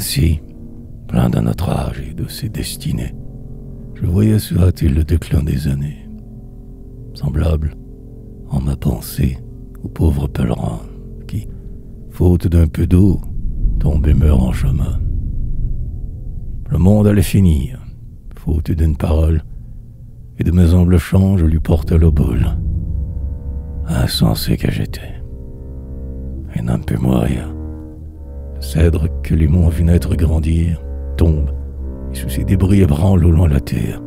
Ainsi, plein d'un autre âge et de ses destinées, je voyais se hâter le déclin des années, semblable, en ma pensée, au pauvre pèlerin qui, faute d'un peu d'eau, tombe et meurt en chemin. Le monde allait finir, faute d'une parole, et de mes humbles chants je lui portais le bol. Insensé que j'étais. Un homme peut mourir. Le cèdre que les monts vu naître grandir tombe, et sous ses débris ébranle au loin la terre.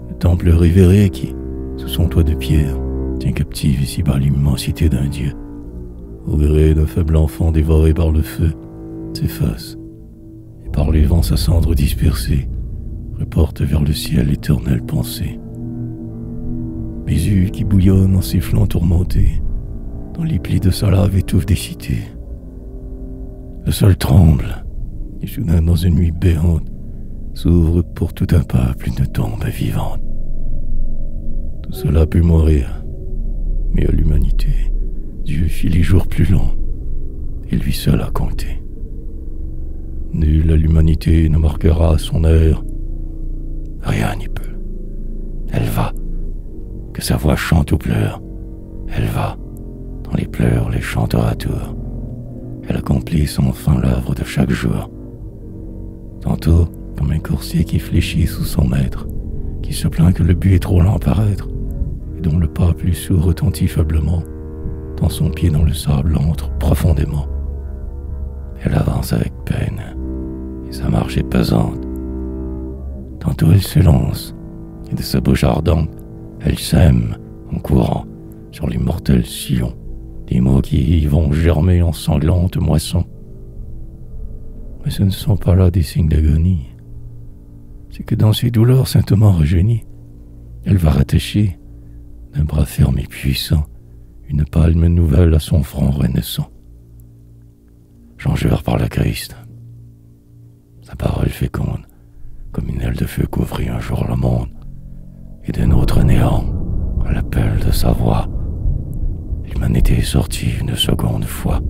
Le temple révéré qui, sous son toit de pierre, tient captive ici-bas l'immensité d'un dieu, au gré d'un faible enfant dévoré par le feu, s'efface, et par les vents sa cendre dispersée reporte vers le ciel l'éternelle pensée. Mes yeux qui bouillonnent en sifflant tourmentés, dans les plis de sa lave étouffent des cités. Le sol tremble, et soudain dans une nuit béante, s'ouvre pour tout un peuple une tombe vivante. Tout cela peut mourir, mais à l'humanité, Dieu fit les jours plus longs, et lui seul a compté. Nul à l'humanité ne marquera son heure, rien n'y peut. Elle va, que sa voix chante ou pleure, elle va, dans les pleurs les chantera à tour. Elle accomplit sans fin l'œuvre de chaque jour. Tantôt, comme un coursier qui fléchit sous son maître, qui se plaint que le but est trop lent à paraître, et dont le pas plus sourd retentit faiblement, tant son pied dans le sable entre profondément. Elle avance avec peine, et sa marche est pesante. Tantôt elle se lance, et de sa bouche ardente, elle sème, en courant, sur les mortels sillons, des mots qui y vont germer en sanglantes moissons. Mais ce ne sont pas là des signes d'agonie. C'est que dans ses douleurs saintement rajeunies, elle va rattacher, d'un bras ferme et puissant, une palme nouvelle à son front renaissant. J'enjure par le Christ. Sa parole féconde, comme une aile de feu couvrit un jour le monde, et d'un autre néant, à l'appel de sa voix, l'humanité est sortie une seconde fois.